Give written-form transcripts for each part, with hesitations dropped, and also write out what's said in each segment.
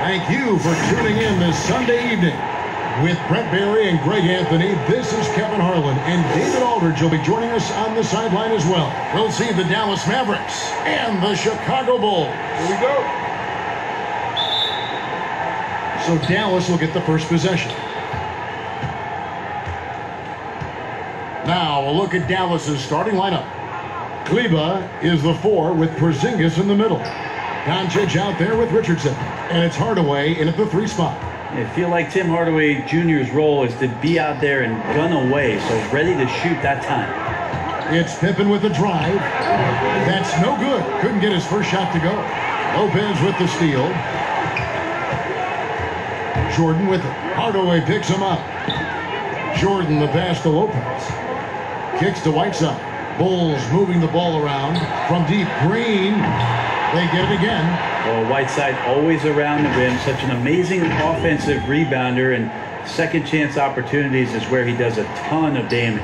Thank you for tuning in this Sunday evening. With Brent Barry and Greg Anthony, this is Kevin Harlan, and David Aldridge will be joining us on the sideline as well. We'll see the Dallas Mavericks and the Chicago Bulls. Here we go. So Dallas will get the first possession. Now a look at Dallas's starting lineup. Kleba is the 4 with Porzingis in the middle. Doncic out there with Richardson, and it's Hardaway in at the 3 spot. I feel like Tim Hardaway Jr.'s role is to be out there and gun away, so ready to shoot that time. It's Pippen with the drive. That's no good. Couldn't get his first shot to go. Lopez with the steal. Jordan with it. Hardaway picks him up. Jordan the pass to Lopez. Kicks to Whiteside. Bulls moving the ball around from deep. Green. They get it again. Well, Whiteside always around the rim. Such an amazing offensive rebounder, and second chance opportunities is where he does a ton of damage.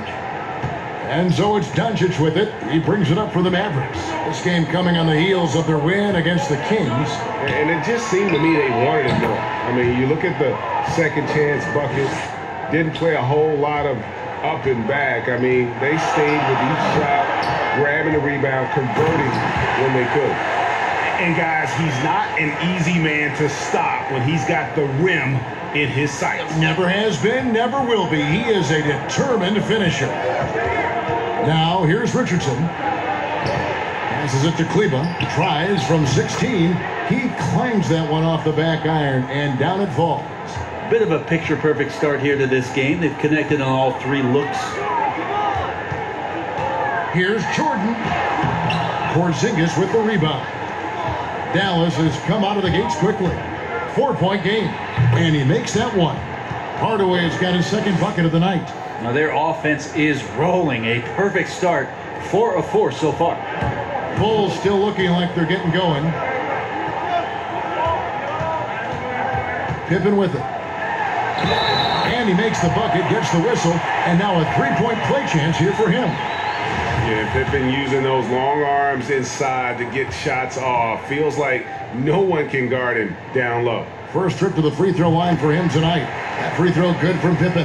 And so it's Doncic with it. He brings it up for the Mavericks. This game coming on the heels of their win against the Kings. And it just seemed to me they wanted it more. I mean, you look at the second chance buckets. Didn't play a whole lot of up and back. I mean, they stayed with each shot, grabbing the rebound, converting when they could. And guys, he's not an easy man to stop when he's got the rim in his sights. Never has been, never will be. He is a determined finisher. Now, here's Richardson. Passes it to Kleba. Tries from 16. He claims that one off the back iron, and down it falls. Bit of a picture-perfect start here to this game. They've connected on all 3 looks. Here's Jordan. Porzingis with the rebound. Dallas has come out of the gates quickly. 4-point game, and he makes that one. Hardaway's got his second bucket of the night. Now their offense is rolling. A perfect start. 4 of 4 so far. Bulls still looking like they're getting going. Pippen with it. And he makes the bucket, gets the whistle, and now a 3-point play chance here for him. Yeah, Pippen using those long arms inside to get shots off. Feels like no one can guard him down low. First trip to the free throw line for him tonight. That free throw good from Pippen.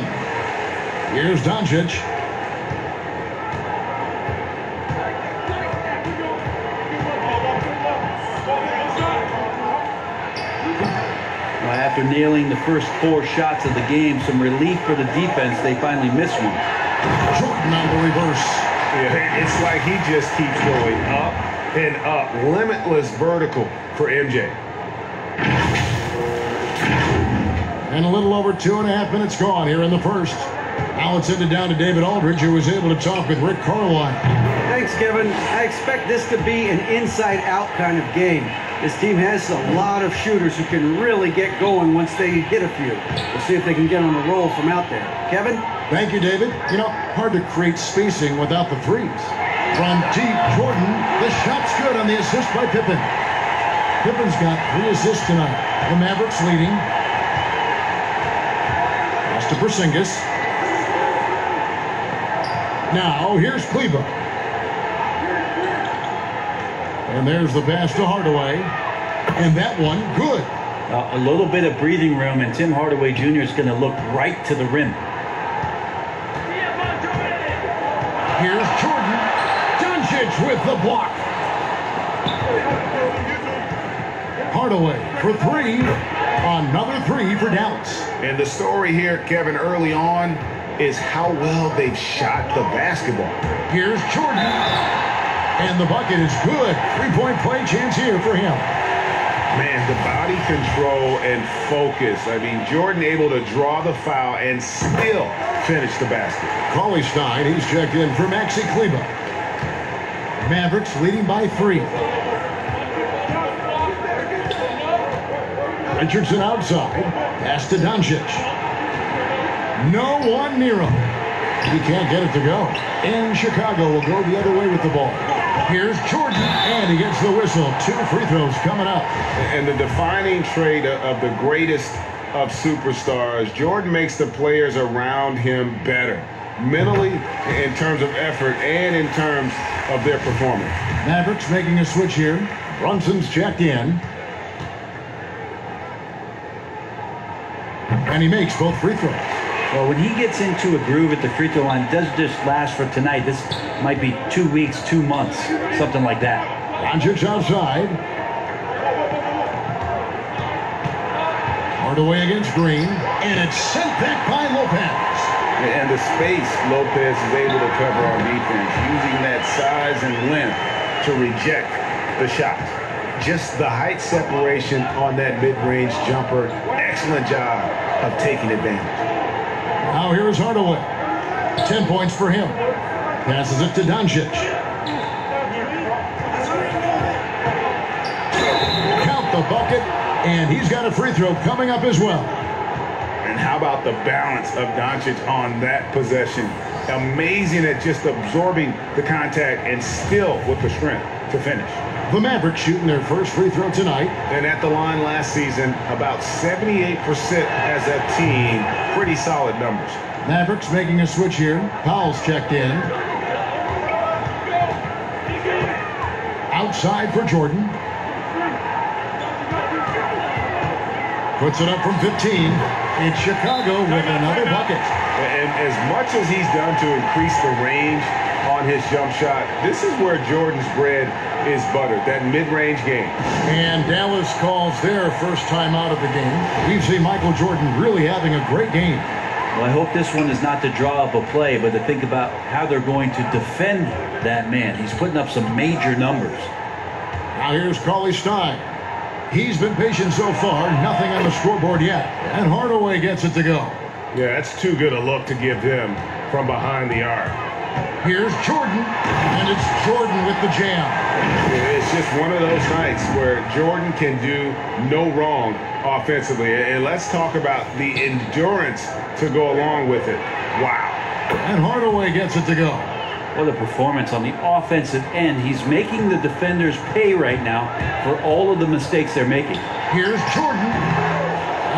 Here's Doncic. After nailing the first 4 shots of the game, some relief for the defense. They finally missed one. Jordan on the reverse. Yeah, it's like he just keeps going up and up. Limitless vertical for MJ. And a little over 2.5 minutes gone here in the first. Now it's ended down to David Aldridge, who was able to talk with Rick Carlisle. Thanks, Kevin. I expect this to be an inside-out kind of game. This team has a lot of shooters who can really get going once they hit a few. We'll see if they can get on a roll from out there. Kevin? Thank you, David. You know, hard to create spacing without the threes. From deep, Jordan, the shot's good on the assist by Pippen. Pippen's got 3 assists tonight. The Mavericks leading. Pass to Porzingis. Now, here's Kleba. And there's the pass to Hardaway. And that one, good. A little bit of breathing room, and Tim Hardaway Jr. is going to look right to the rim. Here's Jordan. Doncic with the block. Hardaway for 3. Another 3 for Dallas. And the story here, Kevin, early on is how well they've shot the basketball. Here's Jordan. And the bucket is good. 3-point play chance here for him. Man, the body control and focus. I mean, Jordan able to draw the foul and still finish the basket. Cauley Stein, he's checked in for Maxi Kleba. Mavericks leading by 3. Richardson outside. Pass to Doncic. No one near him. He can't get it to go. And Chicago will go the other way with the ball. Here's Jordan, and he gets the whistle. 2 free throws coming up. And the defining trait of the greatest of superstars, Jordan makes the players around him better. Mentally, in terms of effort, and in terms of their performance. Mavericks making a switch here. Brunson's checked in. And he makes both free throws. Well, when he gets into a groove at the free throw line, it doesn't just last for tonight. This might be 2 weeks, 2 months, something like that. Doncic outside. Hardaway against Green. And it's sent back by Lopez. And the space Lopez is able to cover on defense, using that size and length to reject the shot. Just the height separation on that mid-range jumper. Excellent job of taking advantage. Now here's Hardaway. 10 points for him. Passes it to Doncic. Count the bucket, and he's got a free throw coming up as well. And how about the balance of Doncic on that possession? Amazing at just absorbing the contact and still with the strength to finish. The Mavericks shooting their first free throw tonight. And at the line last season, about 78% as a team. Pretty solid numbers. Mavericks making a switch here. Powell's checked in. Outside for Jordan. Puts it up from 15. It's Chicago with another bucket. And as much as he's done to increase the range on his jump shot, this is where Jordan's bread is buttered, that mid-range game. And Dallas calls their first time out of the game. We've seen Michael Jordan really having a great game. Well, I hope this one is not to draw up a play, but to think about how they're going to defend that man. He's putting up some major numbers. Now here's Cauley Stein. He's been patient so far, nothing on the scoreboard yet. And Hardaway gets it to go. Yeah, that's too good a look to give him from behind the arc. Here's Jordan, and it's Jordan with the jam. It's just one of those nights where Jordan can do no wrong offensively. And let's talk about the endurance to go along with it. Wow. And Hardaway gets it to go. What a performance on the offensive end. He's making the defenders pay right now for all of the mistakes they're making. Here's Jordan.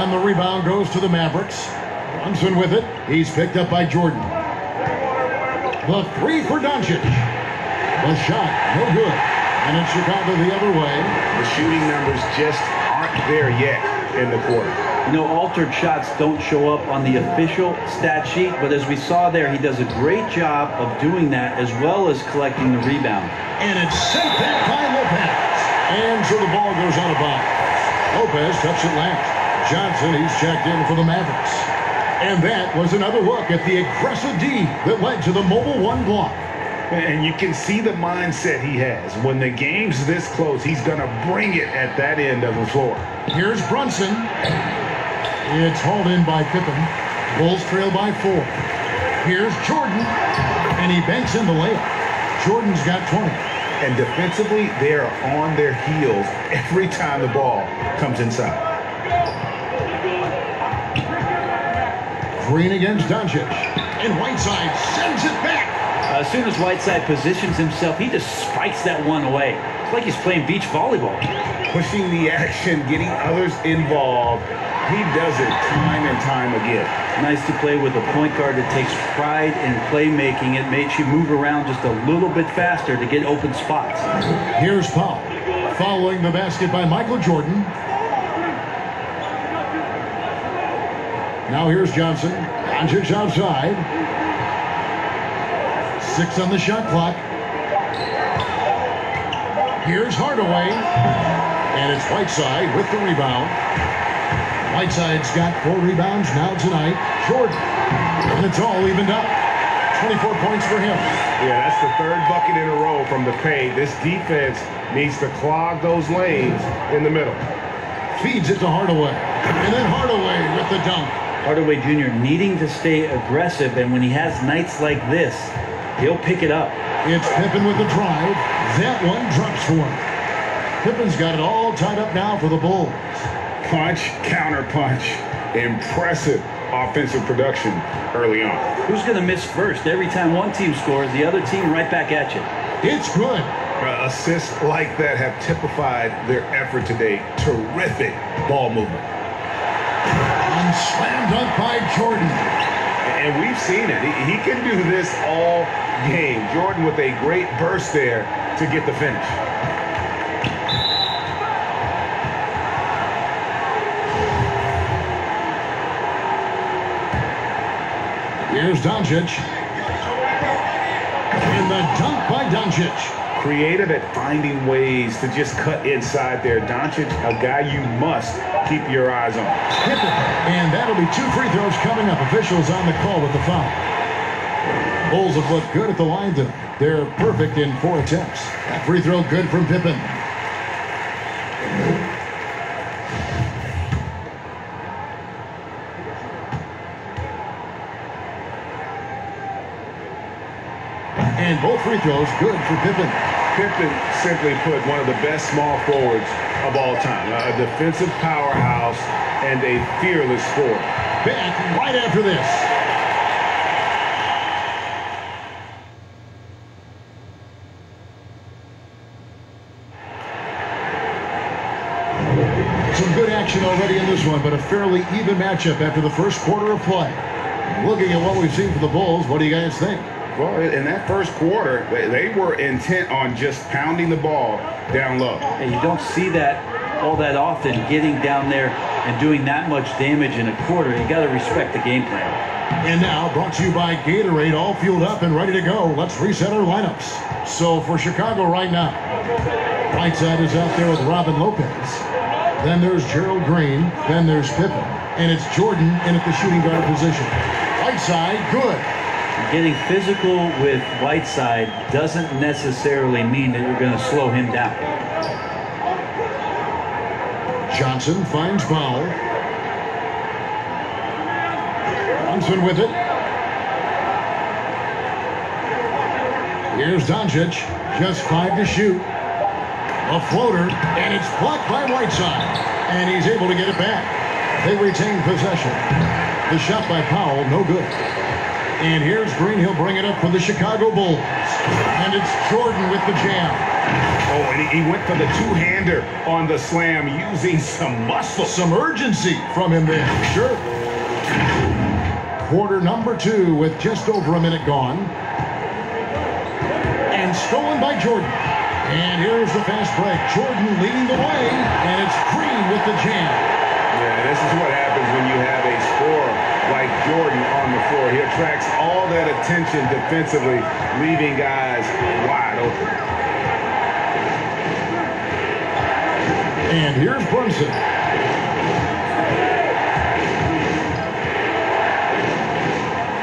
And the rebound goes to the Mavericks. Brunson with it. He's picked up by Jordan. The three for Doncic. The shot, no good. And it's Chicago the other way. The shooting numbers just aren't there yet in the quarter. You know, altered shots don't show up on the official stat sheet, but as we saw there, he does a great job of doing that as well as collecting the rebound. And it's sent back by Lopez. And so the ball goes out of bounds. Lopez touched it last. Johnson, he's checked in for the Mavericks. And that was another look at the aggressive D that led to the mobile one block. And you can see the mindset he has. When the game's this close, he's going to bring it at that end of the floor. Here's Brunson. It's hauled in by Pippen. Bulls trail by 4. Here's Jordan. And he banks in the layup. Jordan's got 20. And defensively, they are on their heels every time the ball comes inside. Green against Doncic. And Whiteside sends it back. As soon as Whiteside positions himself, he just spikes that one away. It's like he's playing beach volleyball. Pushing the action, getting others involved. He does it time and time again. Nice to play with a point guard that takes pride in playmaking. It makes you move around just a little bit faster to get open spots. Here's Powell. Following the basket by Michael Jordan. Now here's Johnson. Doncic outside. 6 on the shot clock. Here's Hardaway. And it's Whiteside with the rebound. Whiteside's got 4 rebounds now tonight. Jordan. And it's all evened up. 24 points for him. Yeah, that's the 3rd bucket in a row from the paint. This defense needs to clog those lanes in the middle. Feeds it to Hardaway. And then Hardaway with the dunk. Hardaway Jr. needing to stay aggressive, and when he has nights like this, he'll pick it up. It's Pippen with the drive. That one drops for him. Pippen's got it all tied up now for the Bulls. Punch, counter punch. Impressive offensive production early on. Who's going to miss first? Every time one team scores, the other team right back at you. It's good. Assists like that have typified their effort today. Terrific ball movement. And slam dunk by Jordan. And we've seen it. He can do this all game. Jordan with a great burst there to get the finish. Here's Doncic. And the dunk by Doncic. Creative at finding ways to just cut inside there. Doncic, a guy you must keep your eyes on. Pippen. And that'll be 2 free throws coming up. Officials on the call with the foul. Bulls have looked good at the line. They're perfect in 4 attempts. That free throw good from Pippen. And both free throws good for Pippen. Pippen simply put one of the best small forwards of all time. A defensive powerhouse and a fearless scorer. Back right after this. Some good action already in this one, but a fairly even matchup after the first quarter of play. Looking at what we've seen from the Bulls, what do you guys think? Well, in that first quarter, they were intent on just pounding the ball down low. And you don't see that all that often, getting down there and doing that much damage in a quarter. You got to respect the game plan. And now, brought to you by Gatorade, all fueled up and ready to go. Let's reset our lineups. So for Chicago right now, Whiteside is out there with Robin Lopez. Then there's Gerald Green. Then there's Pippen. And it's Jordan in at the shooting guard position. Whiteside, good. Getting physical with Whiteside doesn't necessarily mean that you're going to slow him down. Johnson finds Powell. Johnson with it. Here's Doncic. Just 5 to shoot. A floater, and it's blocked by Whiteside. And he's able to get it back. They retain possession. The shot by Powell, no good. And here's Green. He'll bring it up for the Chicago Bulls. And it's Jordan with the jam. Oh, and he went for the two-hander on the slam using some muscle. Some urgency from him there. Sure. Quarter number 2 with just over a minute gone. And stolen by Jordan. And here's the fast break. Jordan leading the way. And it's Green with the jam. Yeah, this is what happens when you have a scorer like Jordan on the floor. He attracts all that attention defensively, leaving guys wide open. And here's Brunson.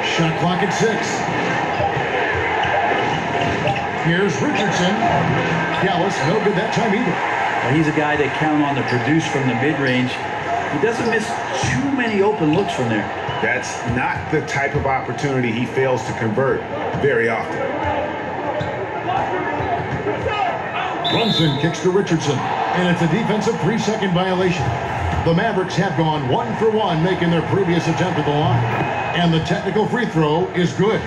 Shot clock at 6. Here's Richardson. Gallus, no good that time either. Well, he's a guy that count on to produce from the mid-range. He doesn't miss too many open looks from there. That's not the type of opportunity he fails to convert very often. Brunson kicks to Richardson, and it's a defensive 3-second violation. The Mavericks have gone 1 for 1, making their previous attempt at the line. And the technical free throw is good.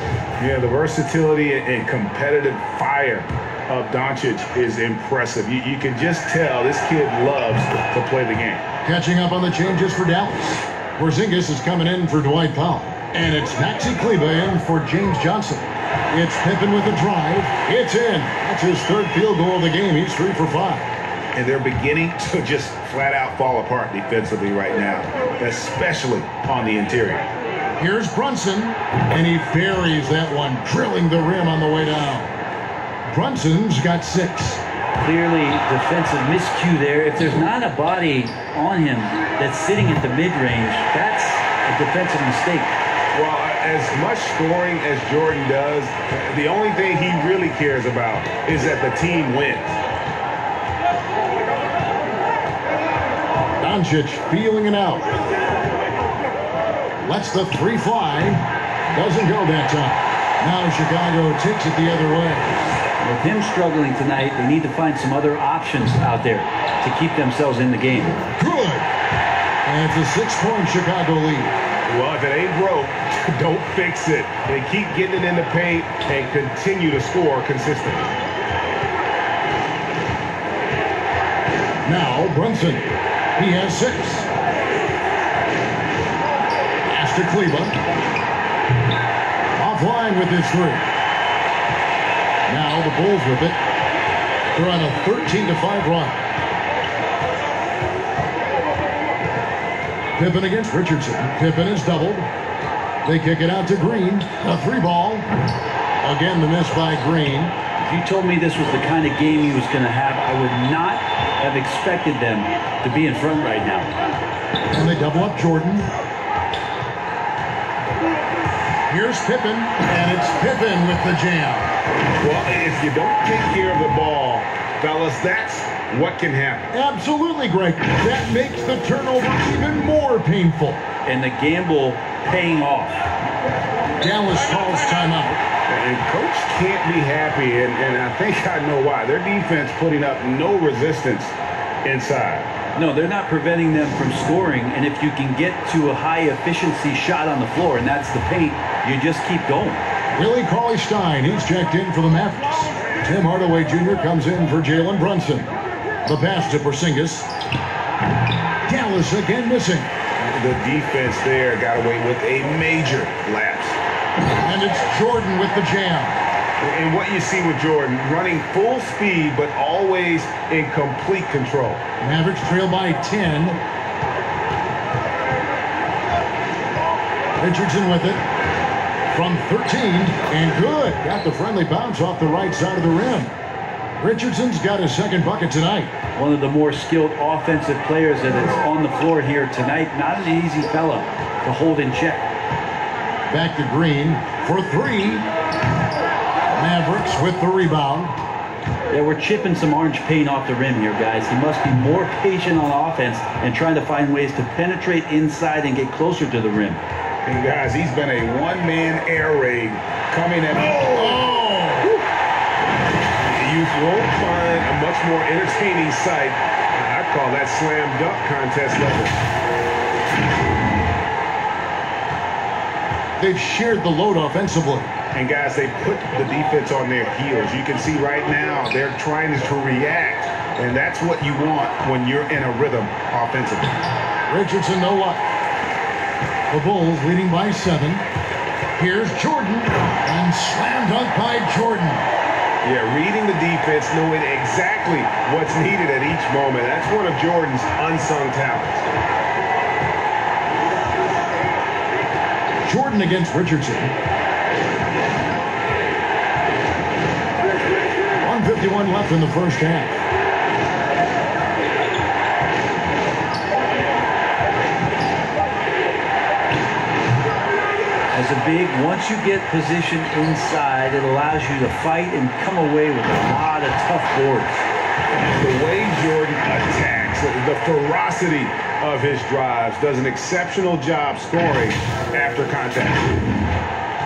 Yeah, the versatility and competitive fire of Doncic is impressive. You can just tell this kid loves to play the game. Catching up on the changes for Dallas. Porzingis is coming in for Dwight Powell. And it's Maxi Kleber in for James Johnson. It's Pippen with a drive. It's in. That's his 3rd field goal of the game. He's 3 for 5. And they're beginning to just flat out fall apart defensively right now, especially on the interior. Here's Brunson, and he buries that one, drilling the rim on the way down. Brunson's got 6. Clearly defensive miscue there. If there's not a body on him that's sitting at the mid-range, that's a defensive mistake. Well, as much scoring as Jordan does, the only thing he really cares about is that the team wins. Doncic feeling it out. Lets the 3 fly. Doesn't go that time. Now Chicago takes it the other way. With him struggling tonight, they need to find some other options out there to keep themselves in the game. Good. And it's a 6-point Chicago lead. Well, if it ain't broke, don't fix it. They keep getting it in the paint and continue to score consistently. Now Brunson. He has 6. Pass to Kleber. Offline with his 3. Now the Bulls with it. They're on a 13-5 run. Pippen against Richardson. Pippen is doubled. They kick it out to Green. A 3-ball. Again, the miss by Green. If you told me this was the kind of game he was going to have, I would not have expected them to be in front right now. And they double up Jordan. Here's Pippen, and it's Pippen with the jam. Well, if you don't take care of the ball, fellas, that's what can happen. Absolutely, Greg. That makes the turnover even more painful. And the gamble paying off. Dallas calls timeout. And coach can't be happy, and I think I know why. Their defense putting up no resistance inside. No, they're not preventing them from scoring, and if you can get to a high-efficiency shot on the floor, and that's the paint, you just keep going. Willie Cauley-Stein, he's checked in for the Mavericks. Tim Hardaway Jr. comes in for Jalen Brunson. The pass to Porzingis. Dallas again missing. The defense there got away with a major lapse. And it's Jordan with the jam. And what you see with Jordan, running full speed, but always in complete control. Mavericks trail by 10. Richardson with it. From 13, and good. Got the friendly bounce off the right side of the rim. Richardson's got his second bucket tonight. One of the more skilled offensive players that is on the floor here tonight. Not an easy fella to hold in check. Back to Green for 3. Mavericks with the rebound. Yeah, we're chipping some orange paint off the rim here, guys. He must be more patient on offense and trying to find ways to penetrate inside and get closer to the rim. And guys, he's been a one-man air raid coming at You won't find a much more entertaining sight. I call that slam dunk contest level. They've shared the load offensively. And guys, they put the defense on their heels. You can see right now they're trying to react, and that's what you want when you're in a rhythm offensively. Richardson, no luck. The Bulls leading by 7. Here's Jordan, and slam dunk by Jordan. Yeah, reading the defense, knowing exactly what's needed at each moment. That's one of Jordan's unsung talents. Jordan against Richardson. 1:51 left in the first half. As a big, once you get position inside, it allows you to fight and come away with a lot of tough boards. The way Jordan attacks, the ferocity of his drives, does an exceptional job scoring after contact.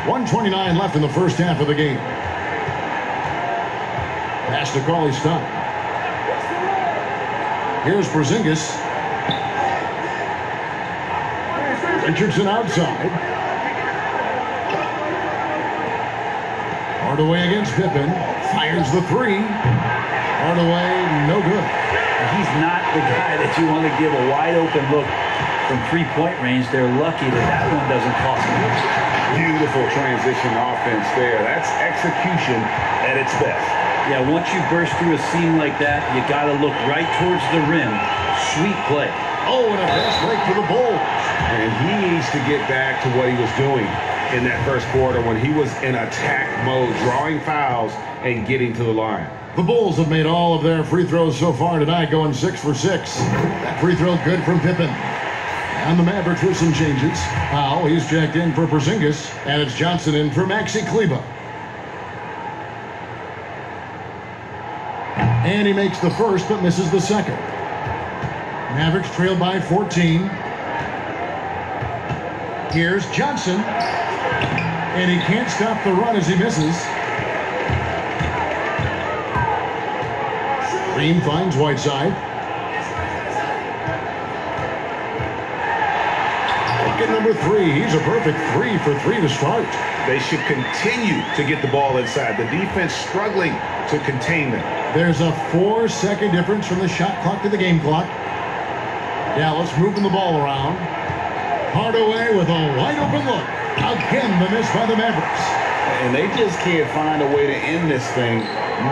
1:29 left in the first half of the game. Pass to Cauley-Stein. Here's Porzingis. Richardson outside. Hardaway against Pippen. Fires the 3. Hardaway, no good. He's not the guy that you want to give a wide open look from three-point range. They're lucky that that one doesn't cost them. Beautiful transition offense there. That's execution at its best. Yeah, once you burst through a seam like that, you got to look right towards the rim. Sweet play. Oh, and a fast break for the Bulls. And he needs to get back to what he was doing in that first quarter when he was in attack mode, drawing fouls and getting to the line. The Bulls have made all of their free throws so far tonight, going 6 for 6. That free throw good from Pippen. And the Mavericks with some changes. Powell, he's checked in for Porzingis, and it's Johnson in for Maxi Kleber. And he makes the first, but misses the second. Mavericks trail by 14. Here's Johnson. And he can't stop the run as he misses. Green finds Whiteside. Bucket number 3. He's a perfect 3 for 3 to start. They should continue to get the ball inside. The defense struggling to contain them. There's a 4-second difference from the shot clock to the game clock. Dallas moving the ball around. Hardaway with a wide open look. Again, the miss by the Mavericks. And they just can't find a way to end this thing.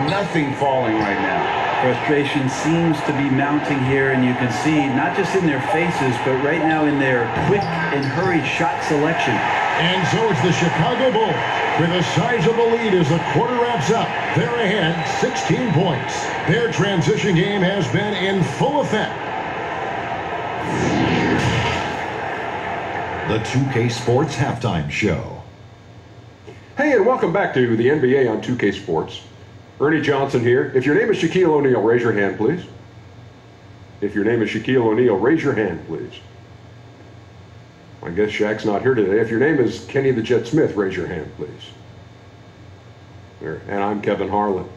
Nothing falling right now. Frustration seems to be mounting here, and you can see not just in their faces, but right now in their quick and hurried shot selection. And so it's the Chicago Bulls with a sizable lead as the quarter wraps up. They're ahead 16 points. Their transition game has been in full effect. The 2K Sports Halftime Show. Hey, and welcome back to the NBA on 2K Sports. Ernie Johnson here. If your name is Shaquille O'Neal, raise your hand, please. If your name is Shaquille O'Neal, raise your hand, please. I guess Shaq's not here today. If your name is Kenny the Jet Smith, raise your hand, please. There. And I'm Kevin Harlan.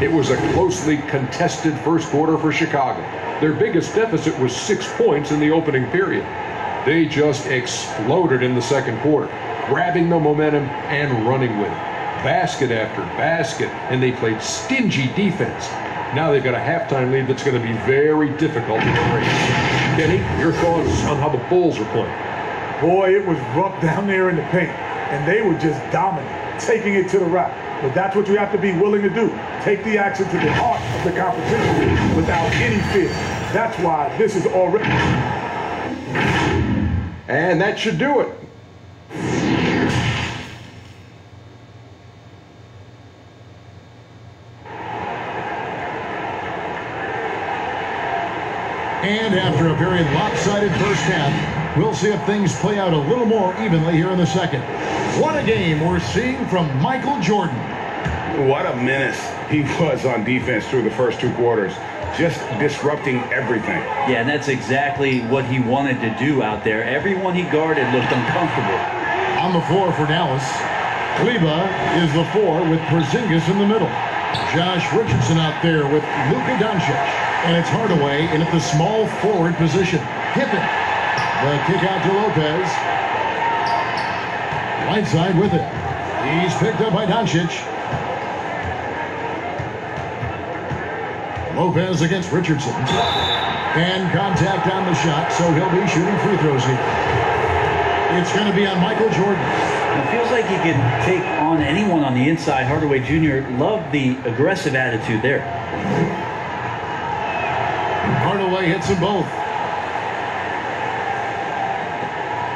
It was a closely contested first quarter for Chicago. Their biggest deficit was 6 points in the opening period. They just exploded in the second quarter, grabbing the momentum and running with it. Basket after basket, and they played stingy defense. Now they've got a halftime lead that's going to be very difficult to break. Kenny, your thoughts on how the Bulls are playing? Boy, it was rough down there in the paint, and they were just dominant, taking it to the rack. But that's what you have to be willing to do. Take the action to the heart of the competition without any fear. That's why this is already... And that should do it. And after a very lopsided first half, we'll see if things play out a little more evenly here in the second. What a game we're seeing from Michael Jordan. What a menace he was on defense through the first two quarters. Just disrupting everything. Yeah, and that's exactly what he wanted to do out there. Everyone he guarded looked uncomfortable. On the floor for Dallas, Kleber is the 4 with Porzingis in the middle. Josh Richardson out there with Luka Doncic. And it's Hardaway in at the small forward position. Pippen. The kick out to Lopez. Whiteside with it. He's picked up by Doncic. Lopez against Richardson. And contact on the shot, so he'll be shooting free throws here. It's going to be on Michael Jordan. It feels like he can take on anyone on the inside. Hardaway Jr. loved the aggressive attitude there. Hardaway hits them both.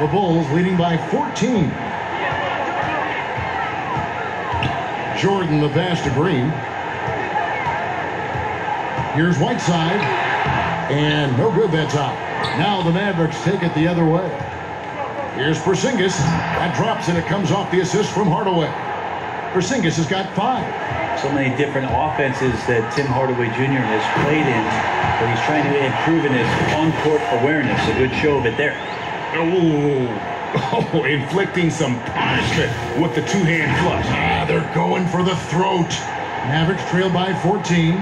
The Bulls leading by 14. Jordan the pass to Green. Here's Whiteside. And no good that time. Now the Mavericks take it the other way. Here's Porzingis. That drops and it comes off the assist from Hardaway. Porzingis has got 5. So many different offenses that Tim Hardaway Jr. has played in, but he's trying to improve in his on-court awareness. A good show of it there. Oh, inflicting some punishment with the two-hand flush. They're going for the throat. Mavericks trail by 14.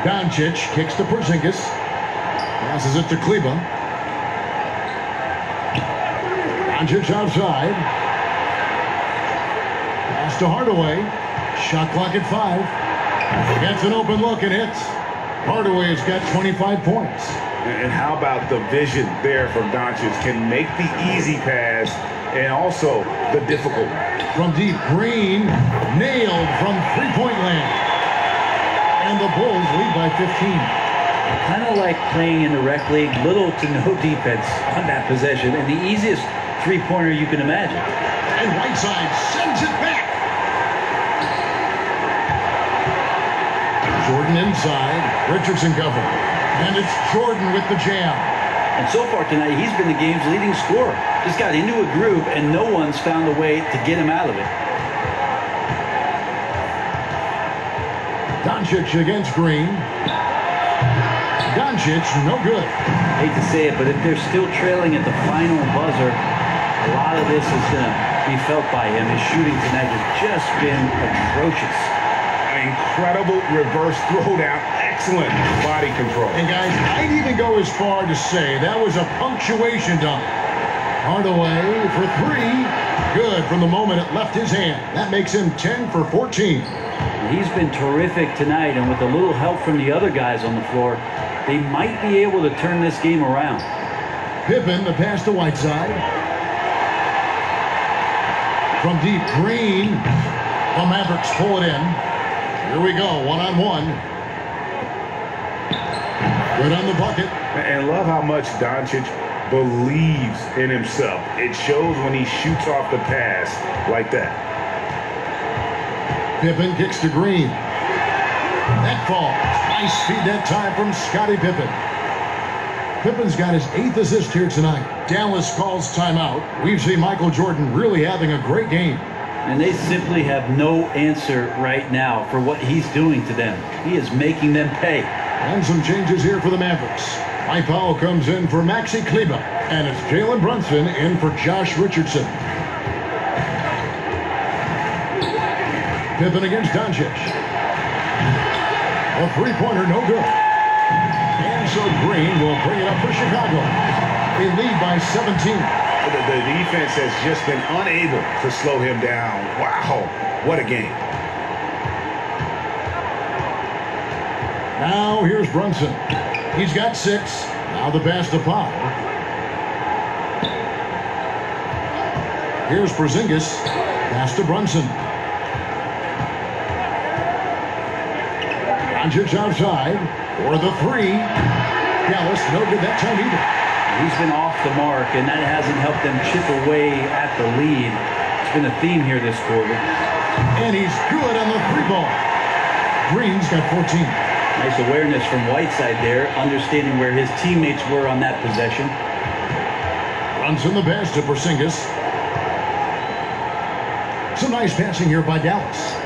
Doncic kicks to Porzingis. Passes it to Kleber. Doncic outside. Pass to Hardaway. Shot clock at 5. Gets an open look and hits. Hardaway's got 25 points. And how about the vision there from Doncic? Can make the easy pass and also the difficult one. From deep, Green nailed from three-point land. And the Bulls lead by 15. Kind of like playing in the rec league, little to no defense on that possession, and the easiest three-pointer you can imagine. And Whiteside sends it back. Jordan inside, Richardson covered. And it's Jordan with the jam. And so far tonight, he's been the game's leading scorer. Just got into a groove, and no one's found a way to get him out of it. Doncic against Green. Doncic, no good. Hate to say it, but if they're still trailing at the final buzzer, a lot of this is going to be felt by him. His shooting tonight has just been atrocious. An incredible reverse throwdown. Excellent body control. And guys, I'd even go as far to say that was a punctuation dunk. Hardaway for 3. Good from the moment it left his hand. That makes him 10 for 14. He's been terrific tonight, and with a little help from the other guys on the floor, they might be able to turn this game around. Pippen, the pass to Whiteside. From deep, Green. The Mavericks pull it in. Here we go, one-on-one. Good on the bucket. And love how much Doncic believes in himself. It shows when he shoots off the pass like that. Pippen kicks to Green. That falls. Nice feed that time from Scottie Pippen. Pippen's got his 8th assist here tonight. Dallas calls timeout. We've seen Michael Jordan really having a great game. And they simply have no answer right now for what he's doing to them. He is making them pay. And some changes here for the Mavericks. Mike Powell comes in for Maxi Kleber. And it's Jalen Brunson in for Josh Richardson. Pippen against Doncic. A three-pointer, no good. And so Green will bring it up for Chicago. They lead by 17. The defense has just been unable to slow him down. Wow, what a game. Now here's Brunson. He's got 6. Now the pass to Powell. Here's Porzingis. Pass to Brunson. Doncic outside for the 3. Dallas no good that time either. He's been off the mark, and that hasn't helped them chip away at the lead. It's been a theme here this quarter. And he's good on the 3 ball. Green's got 14. Nice awareness from Whiteside there, understanding where his teammates were on that possession. Brunson the pass to Porzingis. Some nice passing here by Dallas.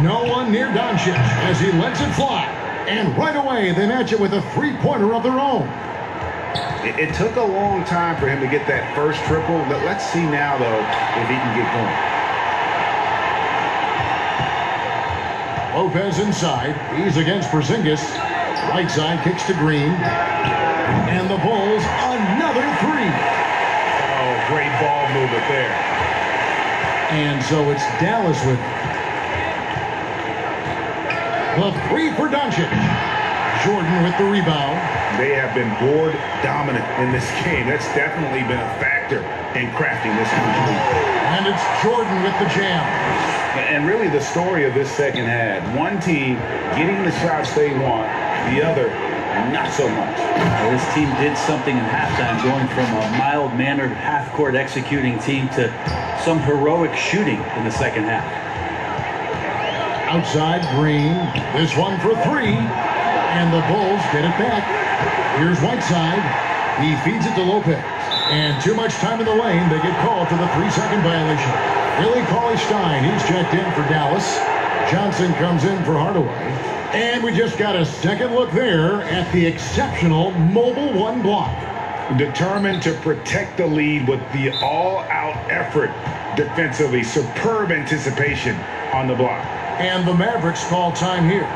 No one near Doncic as he lets it fly. And right away, they match it with a three-pointer of their own. It took a long time for him to get that first triple. Let's see now, though, if he can get going. Lopez inside. He's against Porzingis. Right side kicks to Green. And the Bulls, another 3. Oh, great ball movement there. And so it's Dallas with the 3 for Doncic. Jordan with the rebound. They have been board dominant in this game. That's definitely been a factor in crafting this lead. And it's Jordan with the jam. And really the story of this second half. One team getting the shots they want, the other not so much. Well, this team did something in halftime, going from a mild-mannered half-court executing team to some heroic shooting in the second half. Outside Green. This one for 3. And the Bulls get it back. Here's Whiteside. He feeds it to Lopez. And too much time in the lane. They get called for the 3-second violation. Willie Cauley-Stein, he's checked in for Dallas. Johnson comes in for Hardaway. And we just got a second look there at the exceptional Mobile 1 block. Determined to protect the lead with the all-out effort defensively. Superb anticipation on the block. And the Mavericks call time here.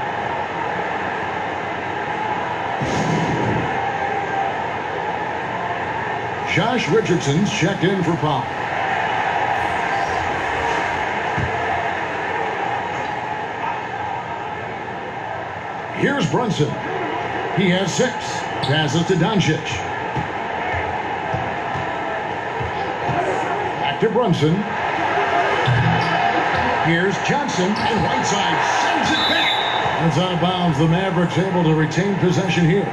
Josh Richardson's checked in for Powell. Here's Brunson. He has 6. Passes to Doncic. Back to Brunson. Here's Johnson, and Whiteside sends it back. That's out of bounds. The Mavericks able to retain possession here.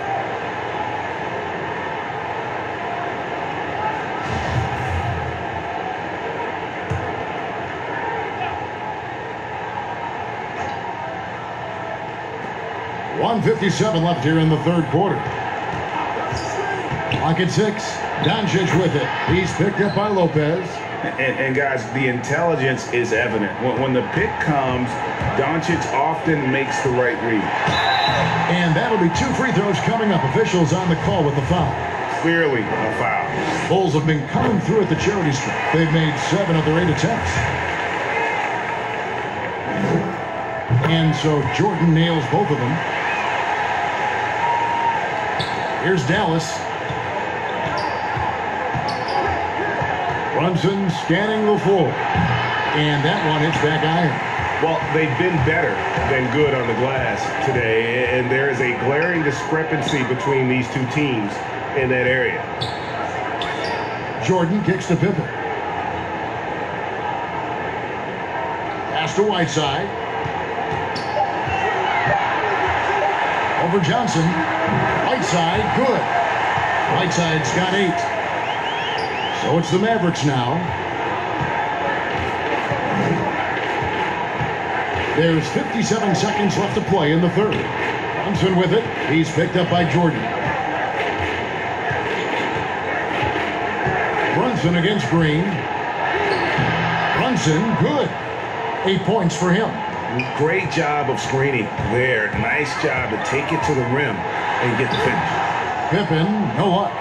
.157 left here in the third quarter. Clock at 6. Doncic with it. He's picked up by Lopez. And guys, the intelligence is evident. When the pick comes, Doncic often makes the right read. And that'll be 2 free throws coming up. Officials on the call with the foul. Clearly a foul. Bulls have been coming through at the charity stripe. They've made 7 of their 8 attempts. And so Jordan nails both of them. Here's Dallas. Brunson scanning the floor. And that one hits back iron. Well, they've been better than good on the glass today, and there is a glaring discrepancy between these two teams in that area. Jordan kicks to Pippen. Pass to Whiteside. Over Johnson. Whiteside, good. Whiteside's got 8. So it's the Mavericks now. There's 57 seconds left to play in the third. Brunson with it. He's picked up by Jordan. Brunson against Green. Brunson, good. 8 points for him. Great job of screening there. Nice job to take it to the rim and get the finish. Pippen, no luck.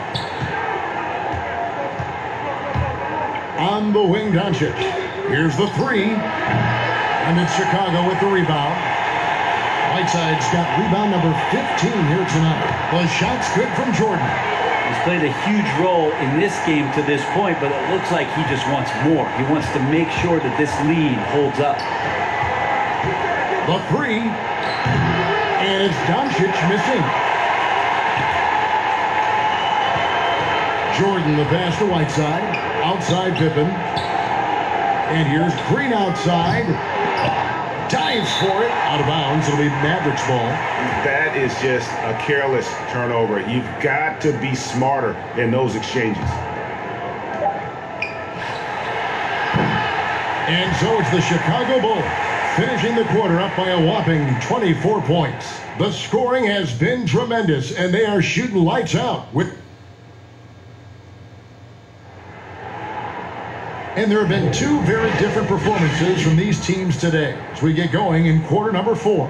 On the wing, Doncic. Here's the 3. And it's Chicago with the rebound. Whiteside's got rebound number 15 here tonight. The shot's good from Jordan. He's played a huge role in this game to this point, but it looks like he just wants more. He wants to make sure that this lead holds up. The 3. And it's Doncic missing. Jordan the pass to Whiteside. Outside Pippen. And here's Green outside. Dives for it. Out of bounds. It'll be Mavericks ball. That is just a careless turnover. You've got to be smarter in those exchanges. And so it's the Chicago Bulls finishing the quarter up by a whopping 24 points. The scoring has been tremendous, and they are shooting lights out with. And there have been 2 very different performances from these teams today as we get going in quarter number 4.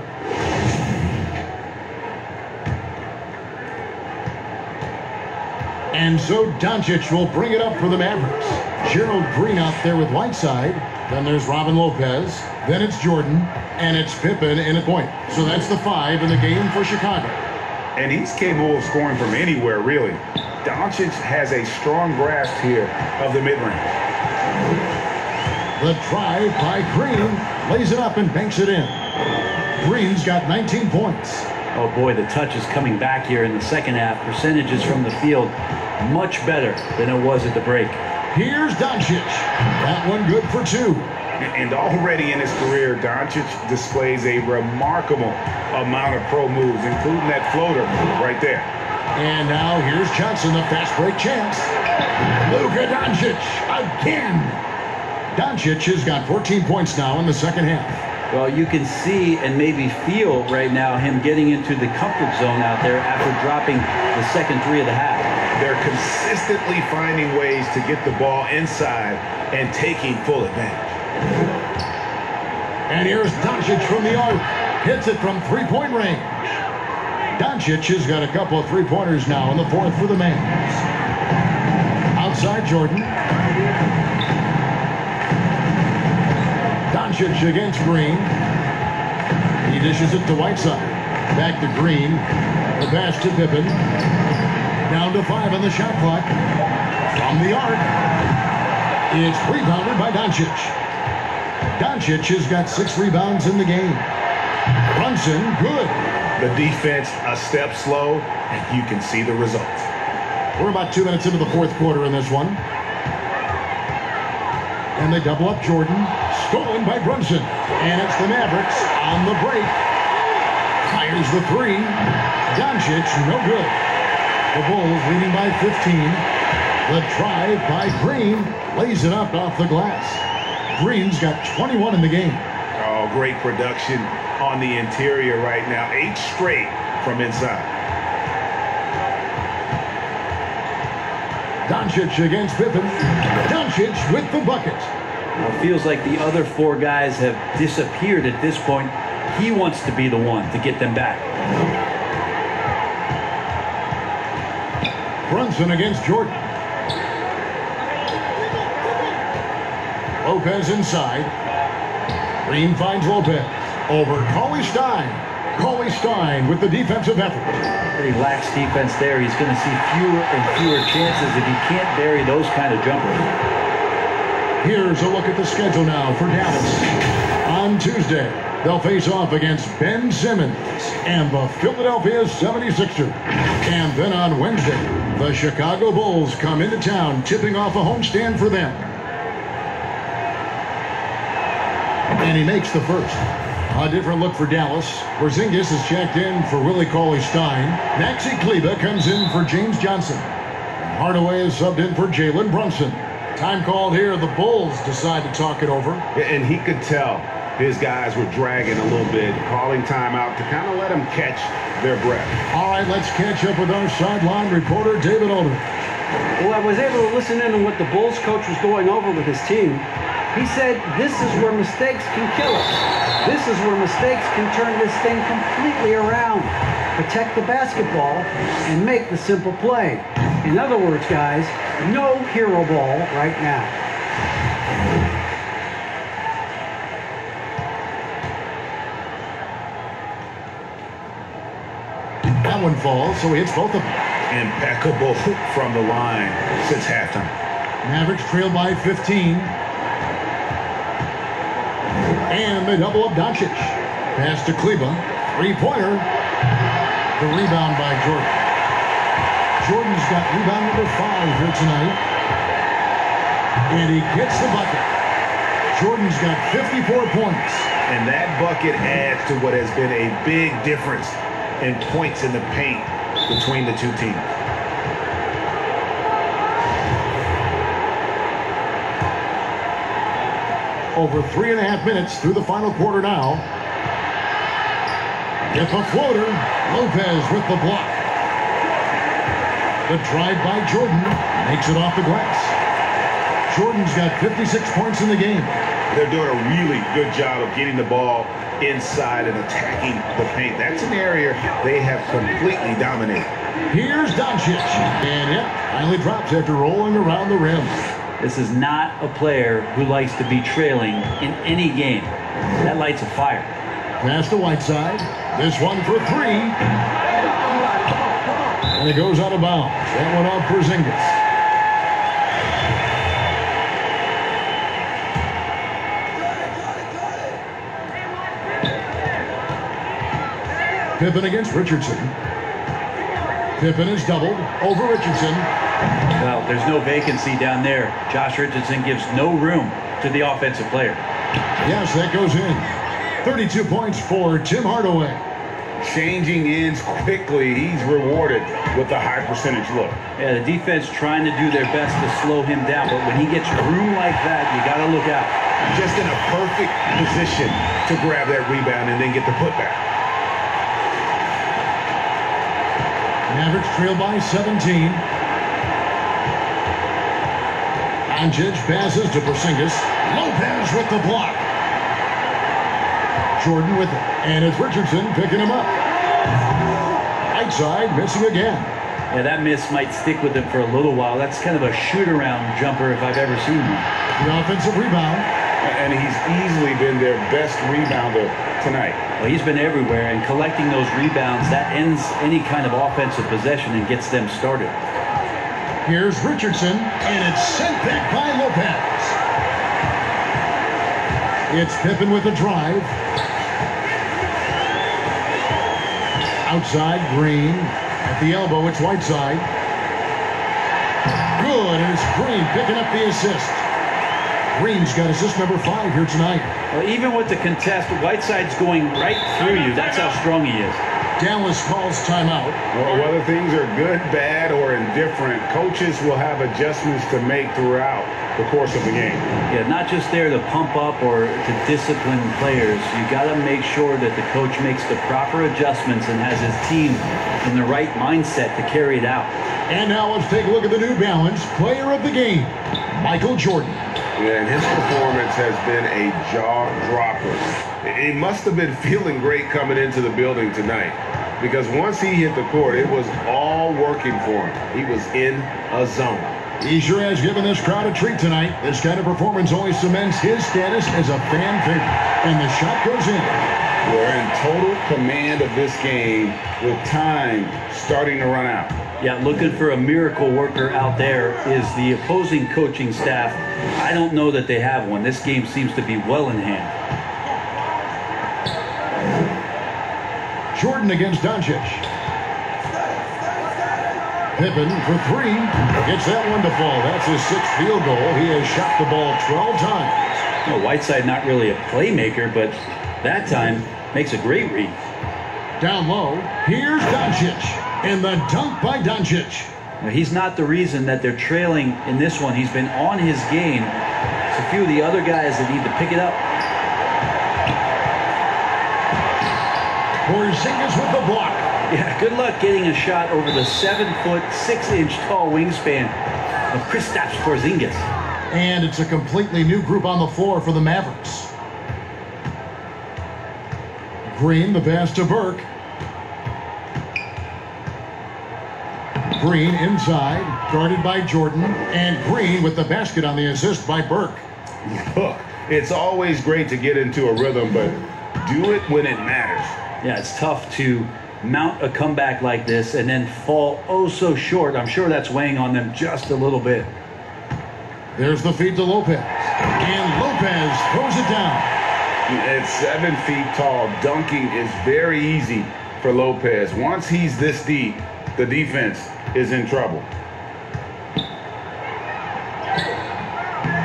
And so Doncic will bring it up for the Mavericks. Gerald Green out there with Whiteside. Then there's Robin Lopez. Then it's Jordan. And it's Pippen in a point. So that's the 5 in the game for Chicago. And he's capable of scoring from anywhere, really. Doncic has a strong grasp here of the mid-range. The drive by Green. Lays it up and banks it in. Green's got 19 points. Oh boy, the touch is coming back here in the second half. Percentages from the field much better than it was at the break. Here's Doncic. That one good for 2. And already in his career, Doncic displays a remarkable amount of pro moves, including that floater right there. And now here's Johnson, the fast break chance. Luka Doncic again. Doncic has got 14 points now in the second half. Well, you can see and maybe feel right now him getting into the comfort zone out there after dropping the second 3 of the half. They're consistently finding ways to get the ball inside and taking full advantage. And here's Doncic from the arc. Hits it from 3-point range. Doncic has got a couple of 3-pointers now in the fourth for the Mavs. Outside Jordan. Doncic against Green. He dishes it to Whiteside. Back to Green. The pass to Pippen. Down to 5 on the shot clock. From the arc. It's rebounded by Doncic. Doncic has got 6 rebounds in the game. Brunson, good. The defense a step slow, and you can see the results. We're about 2 minutes into the fourth quarter in this one. And they double up Jordan. Stolen by Brunson. And it's the Mavericks on the break. Fires the 3. Doncic, no good. The Bulls leading by 15. The drive by Green. Lays it up off the glass. Green's got 21 in the game. Oh, great production on the interior right now. 8 straight from inside. Doncic against Pippen. Doncic with the bucket. Well, it feels like the other 4 guys have disappeared at this point. He wants to be the one to get them back. Brunson against Jordan. Lopez inside. Green finds Lopez. Over Cauley Stein. Cauley Stein with the defensive effort. Pretty lax defense there. He's going to see fewer and fewer chances if he can't bury those kind of jumpers. Here's a look at the schedule now for Dallas. On Tuesday, they'll face off against Ben Simmons and the Philadelphia 76ers. And then on Wednesday, the Chicago Bulls come into town, tipping off a homestand for them. And he makes the first. A different look for Dallas. Porzingis is checked in for Willie Cauley-Stein. Maxi Kleber comes in for James Johnson. Hardaway is subbed in for Jalen Brunson. Time called here. The Bulls decide to talk it over. And he could tell his guys were dragging a little bit, calling timeout to kind of let them catch their breath. All right, let's catch up with our sideline reporter, David Aldridge. Well, I was able to listen in on what the Bulls coach was going over with his team. He said, this is where mistakes can kill us. This is where mistakes can turn this thing completely around. Protect the basketball and make the simple play. In other words, guys, no hero ball right now. That one falls, so he hits both of them. Impeccable from the line since halftime. Mavericks trail by 15. And they double up Doncic. Pass to Kleber. Three-pointer. The rebound by Jordan. Jordan's got rebound number 5 here tonight. And he gets the bucket. Jordan's got 54 points. And that bucket adds to what has been a big difference in points in the paint between the two teams. Over 3.5 minutes through the final quarter now. If a floater, Lopez with the block. The drive by Jordan makes it off the glass. Jordan's got 56 points in the game. They're doing a really good job of getting the ball inside and attacking the paint. That's an area they have completely dominated. Here's Doncic. And yep, finally drops after rolling around the rim. This is not a player who likes to be trailing in any game. That lights a fire. Pass to Whiteside. This one for 3. And it goes out of bounds. That one off Porzingis. Pippen against Richardson. Pippen is doubled over Richardson. Well, there's no vacancy down there. Josh Richardson gives no room to the offensive player. Yes, that goes in. 32 points for Tim Hardaway. Changing ends quickly. He's rewarded with a high percentage look. Yeah, the defense trying to do their best to slow him down, but when he gets room like that, you got to look out. Just in a perfect position to grab that rebound and then get the putback. Mavericks trail by 17. Doncic passes to Porzingis. Lopez with the block. Jordan with it. And it's Richardson picking him up. Whiteside missing again. Yeah, that miss might stick with him for a little while. That's kind of a shoot-around jumper if I've ever seen one. The offensive rebound. And he's easily been their best rebounder tonight. Well, he's been everywhere, and collecting those rebounds, that ends any kind of offensive possession and gets them started. Here's Richardson, and it's sent back by Lopez. It's Pippen with the drive. Outside, Green. At the elbow, it's Whiteside. Good, and it's Green picking up the assist. Green's got assist number 5 here tonight. Well, even with the contest, Whiteside's going right through you. That's how strong he is. Dallas calls timeout. Well, whether things are good, bad, or indifferent, coaches will have adjustments to make throughout the course of the game. Yeah, not just there to pump up or to discipline players. You got to make sure that the coach makes the proper adjustments and has his team in the right mindset to carry it out. And now let's take a look at the New Balance player of the game, Michael Jordan. Yeah, and his performance has been a jaw-dropper. He must have been feeling great coming into the building tonight, because once he hit the court, it was all working for him. He was in a zone. He sure has given this crowd a treat tonight. This kind of performance only cements his status as a fan favorite. And the shot goes in. We're in total command of this game with time starting to run out. Yeah, looking for a miracle worker out there is the opposing coaching staff. I don't know that they have one. This game seems to be well in hand. Jordan against Doncic. Pippen for 3. Gets that one to fall. That's his 6th field goal. He has shot the ball 12 times. Whiteside not really a playmaker, but That time makes a great read. Down low, here's Doncic. And the dunk by Doncic. Now, he's not the reason that they're trailing in this one. He's been on his game. It's a few of the other guys that need to pick it up. Porzingis with the block. Yeah, good luck getting a shot over the 7-foot, 6-inch tall wingspan of Kristaps Porzingis. And it's a completely new group on the floor for the Mavericks. Green, the pass to Burke. Green inside, guarded by Jordan. And Green with the basket on the assist by Burke. Look, it's always great to get into a rhythm, but do it when it matters. Yeah, it's tough to mount a comeback like this and then fall oh so short. I'm sure that's weighing on them just a little bit. There's the feed to Lopez. And Lopez throws it down. At 7 feet tall, dunking is very easy for Lopez. Once he's this deep, the defense is in trouble.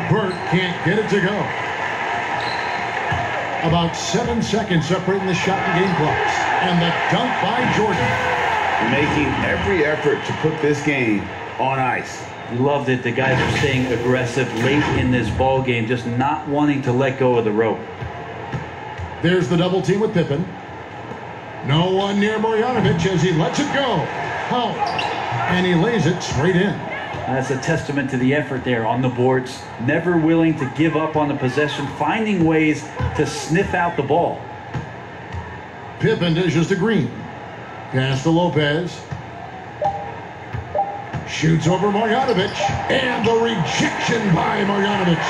Burke can't get it to go. About 7 seconds separating the shot and game clocks. And the dunk by Jordan. Making every effort to put this game on ice. Love that the guys are staying aggressive late in this ball game, just not wanting to let go of the rope. There's the double team with Pippen. No one near Marjanovic as he lets it go. Out. And he lays it straight in. That's a testament to the effort there on the boards. Never willing to give up on the possession, finding ways to sniff out the ball. Pippen dishes to Green. Pass to Lopez. Shoots over Marjanovic. And the rejection by Marjanovic.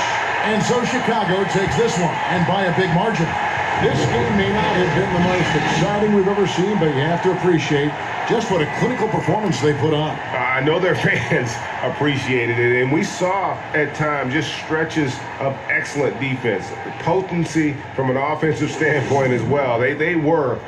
And so Chicago takes this one, and by a big margin. This game may not have been the most exciting we've ever seen, but you have to appreciate just what a clinical performance they put on. I know their fans appreciated it, and we saw at times just stretches of excellent defense, potency from an offensive standpoint as well. They were